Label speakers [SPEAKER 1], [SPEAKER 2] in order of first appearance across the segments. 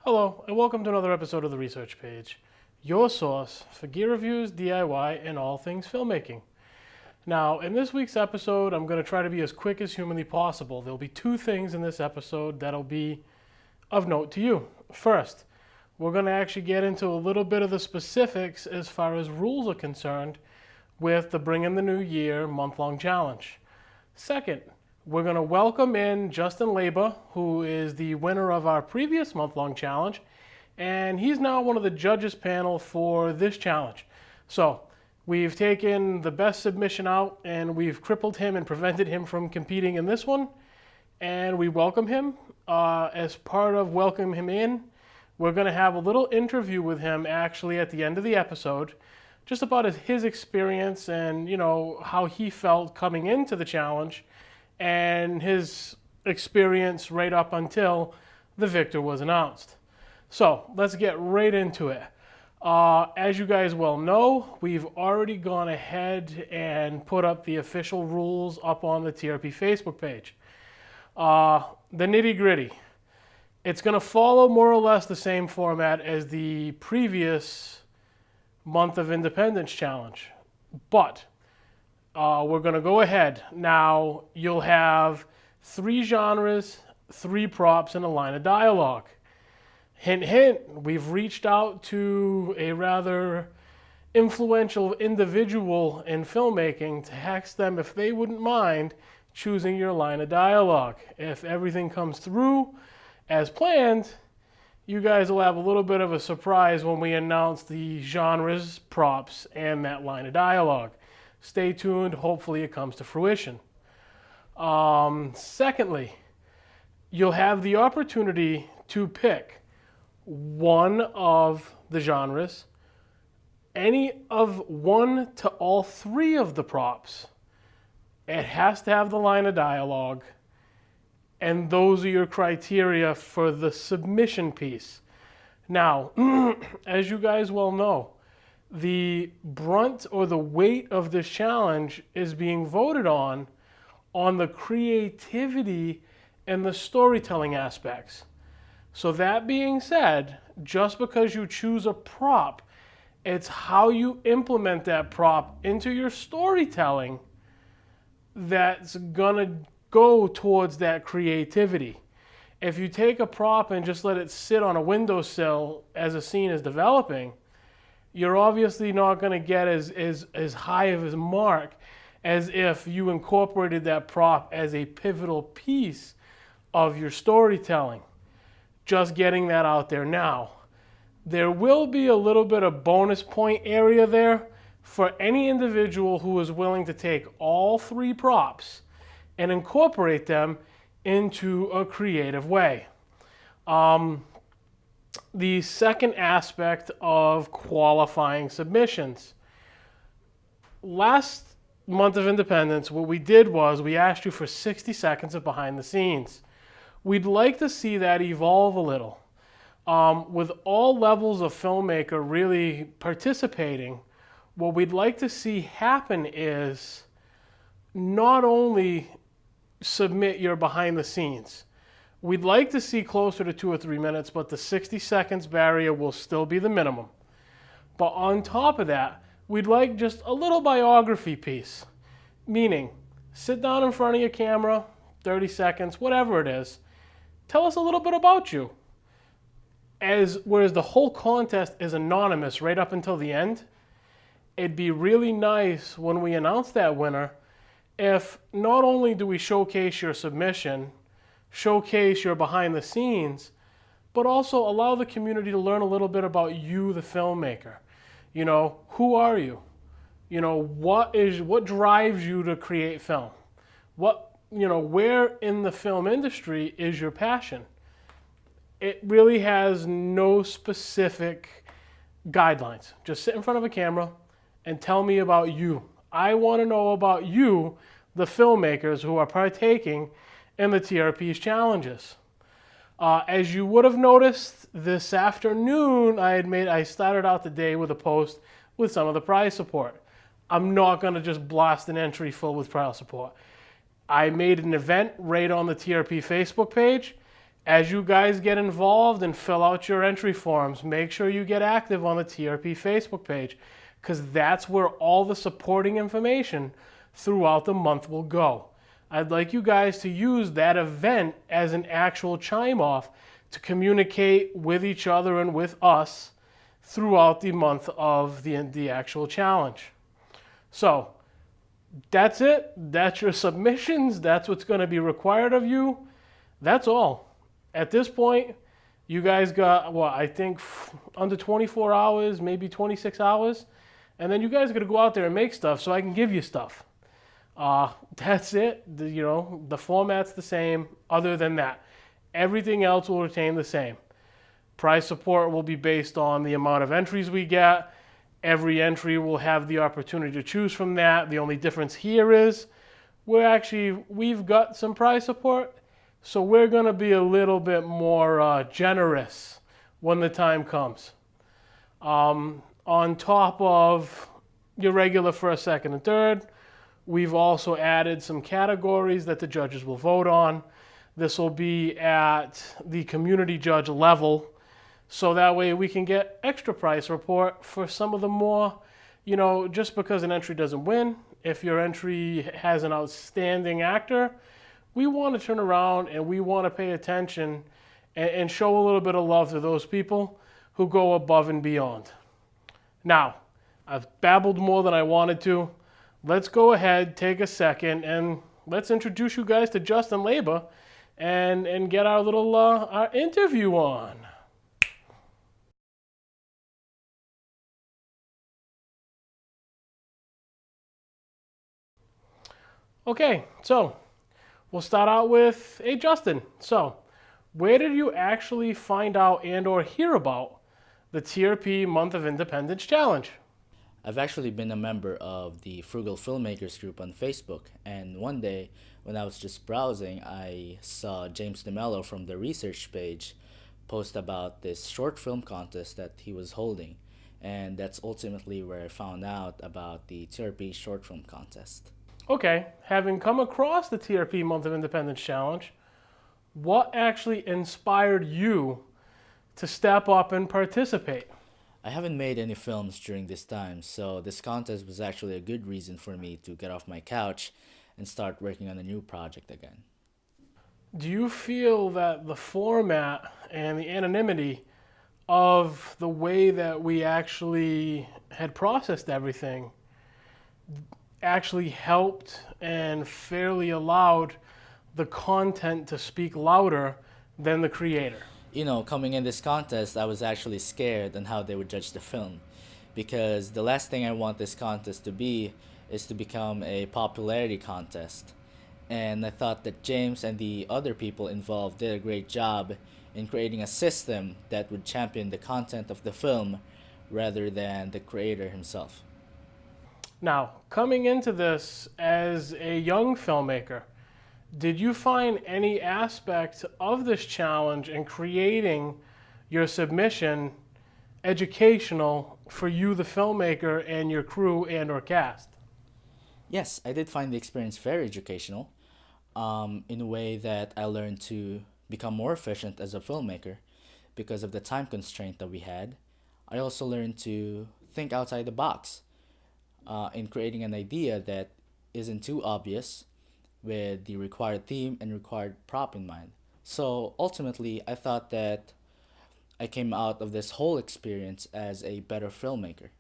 [SPEAKER 1] Hello, and welcome to another episode of The Research Page, your source for gear reviews, DIY, and all things filmmaking. Now, in this week's episode, I'm going to try to be as quick as humanly possible. There'll be two things in this episode that'll be of note to you. First, we're going to actually get into a little bit of the specifics as far as rules are concerned with the Bring in the New Year month-long challenge. Second, we're going to welcome in Justin Leyba, who is the winner of our previous month-long challenge, and he's now one of the judges panel for this challenge. So we've taken the best submission out and we've crippled him and prevented him from competing in this one, and we welcome him. As part of welcoming him in, we're going to have a little interview with him actually at the end of the episode, just about his experience and how he felt coming into the challenge and his experience right up until the victor was announced. So let's get right into it. As you guys well know, we've already gone ahead and put up the official rules up on the TRP Facebook page. The nitty gritty. It's going to follow more or less the same format as the previous Month of Independence challenge, but we're going to go ahead. Now, you'll have 3 genres, 3 props, and a line of dialogue. Hint, hint, we've reached out to a rather influential individual in filmmaking to ask them if they wouldn't mind choosing your line of dialogue. If everything comes through as planned, you guys will have a little bit of a surprise when we announce the genres, props, and that line of dialogue. Stay tuned. Hopefully it comes to fruition. Secondly, you'll have the opportunity to pick one of the genres, any of 1 to all 3 of the props. It has to have the line of dialogue, and those are your criteria for the submission piece. Now, as you guys well know, the brunt or the weight of this challenge is being voted on the creativity and the storytelling aspects. So that being said, just because you choose a prop, it's how you implement that prop into your storytelling that's gonna go towards that creativity. If you take a prop and just let it sit on a windowsill as a scene is developing, you're obviously not going to get as high of a mark as if you incorporated that prop as a pivotal piece of your storytelling. Just getting that out there now. There will be a little bit of bonus point area there for any individual who is willing to take all 3 props and incorporate them into a creative way. The second aspect of qualifying submissions. Last Month of Independence, what we did was we asked you for 60 seconds of behind the scenes. We'd like to see that evolve a little. With all levels of filmmaker really participating, what we'd like to see happen is not only submit your behind the scenes. We'd like to see closer to 2 or 3 minutes, but the 60 seconds barrier will still be the minimum. But on top of that, we'd like just a little biography piece. Meaning, sit down in front of your camera, 30 seconds, whatever it is. Tell us a little bit about you. Whereas the whole contest is anonymous right up until the end, it'd be really nice when we announce that winner if not only do we showcase your submission, showcase your behind the scenes, but also allow the community to learn a little bit about you, the filmmaker. Who are you? What drives you to create film? Where in the film industry is your passion? It really has no specific guidelines. Just sit in front of a camera and tell me about you. I want to know about you, the filmmakers who are partaking in the TRP's challenges. As you would have noticed this afternoon, I started out the day with a post with some of the prize support. I'm not going to just blast an entry full with prize support. I made an event right on the TRP Facebook page, As you guys get involved and fill out your entry forms, make sure you get active on the TRP Facebook page, because that's where all the supporting information throughout the month will go. I'd like you guys to use that event as an actual chime off to communicate with each other and with us throughout the month of the actual challenge. So that's it. That's your submissions. That's what's going to be required of you. That's all. At this point, you guys got, what, I think under 24 hours, maybe 26 hours. And then you guys are going to go out there and make stuff so I can give you stuff. That's it. The format's the same. Other than that, everything else will retain the same. Prize support will be based on the amount of entries we get. Every entry will have the opportunity to choose from that. The only difference here is we've got some prize support, so we're going to be a little bit more generous when the time comes. On top of your regular first, second, and third, we've also added some categories that the judges will vote on. This will be at the community judge level, so that way we can get extra prize support for some of the more, just because an entry doesn't win, if your entry has an outstanding actor, we want to turn around and we want to pay attention and show a little bit of love to those people who go above and beyond. Now, I've babbled more than I wanted to. Let's go ahead, take a second, and let's introduce you guys to Justin Leyba and get our little our interview on. Okay, so we'll start out with, hey Justin, so where did you actually find out and or hear about the TRP Month of Independence Challenge?
[SPEAKER 2] I've actually been a member of the Frugal Filmmakers group on Facebook, and one day when I was just browsing, I saw James DeMello from the research page post about this short film contest that he was holding, and that's ultimately where I found out about the TRP short film contest.
[SPEAKER 1] Okay, having come across the TRP Month of Independence Challenge, what actually inspired you to step up and participate?
[SPEAKER 2] I haven't made any films during this time, so this contest was actually a good reason for me to get off my couch and start working on a new project again.
[SPEAKER 1] Do you feel that the format and the anonymity of the way that we actually had processed everything actually helped and fairly allowed the content to speak louder than the creator?
[SPEAKER 2] Coming in this contest, I was actually scared on how they would judge the film, because the last thing I want this contest to be is to become a popularity contest. And I thought that James and the other people involved did a great job in creating a system that would champion the content of the film rather than the creator himself.
[SPEAKER 1] Now, coming into this as a young filmmaker, did you find any aspect of this challenge in creating your submission educational for you, the filmmaker, and your crew and or cast?
[SPEAKER 2] Yes, I did find the experience very educational, in a way that I learned to become more efficient as a filmmaker because of the time constraint that we had. I also learned to think outside the box in creating an idea that isn't too obvious with the required theme and required prop in mind. So ultimately, I thought that I came out of this whole experience as a better filmmaker.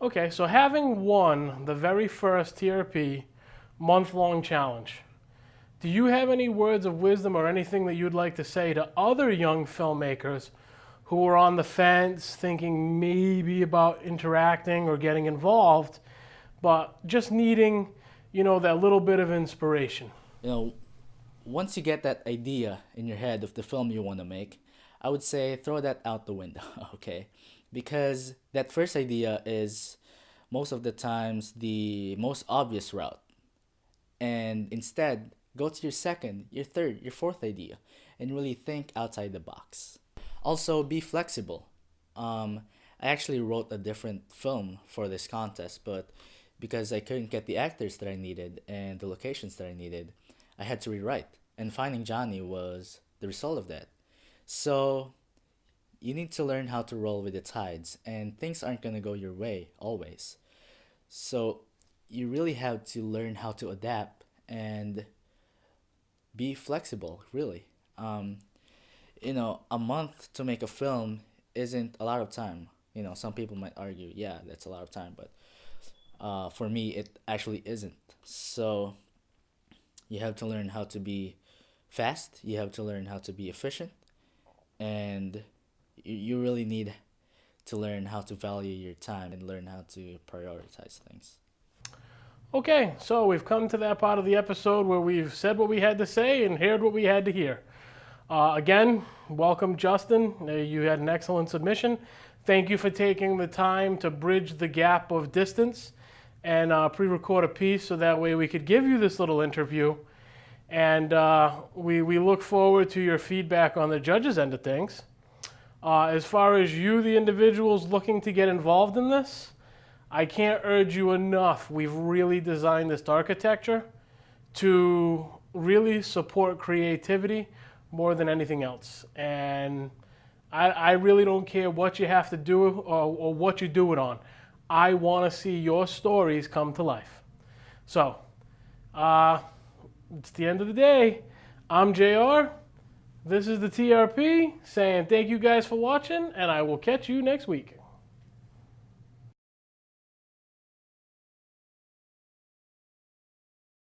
[SPEAKER 1] Okay, so having won the very first TRP month-long challenge, do you have any words of wisdom or anything that you'd like to say to other young filmmakers who are on the fence thinking maybe about interacting or getting involved, but just needing, that little bit of inspiration?
[SPEAKER 2] Once you get that idea in your head of the film you want to make, I would say throw that out the window, okay? Because that first idea is most of the times the most obvious route. And instead, go to your second, your third, your fourth idea and really think outside the box. Also, be flexible. I actually wrote a different film for this contest, but because I couldn't get the actors that I needed and the locations that I needed, I had to rewrite. And finding Johnny was the result of that. So you need to learn how to roll with the tides, and things aren't going to go your way always. So you really have to learn how to adapt and be flexible, really. A month to make a film isn't a lot of time. Some people might argue, yeah, that's a lot of time, but for me, it actually isn't. So you have to learn how to be fast, you have to learn how to be efficient, and you really need to learn how to value your time and learn how to prioritize things.
[SPEAKER 1] Okay, so we've come to that part of the episode where we've said what we had to say and heard what we had to hear. Again, welcome, Justin. You had an excellent submission. Thank you for taking the time to bridge the gap of distance and pre-record a piece so that way we could give you this little interview. And we look forward to your feedback on the judge's end of things. As far as you, the individuals looking to get involved in this, I can't urge you enough. We've really designed this architecture to really support creativity more than anything else. And I really don't care what you have to do or what you do it on. I want to see your stories come to life. So, it's the end of the day. I'm JR. This is the TRP saying thank you guys for watching, and I will catch you next week.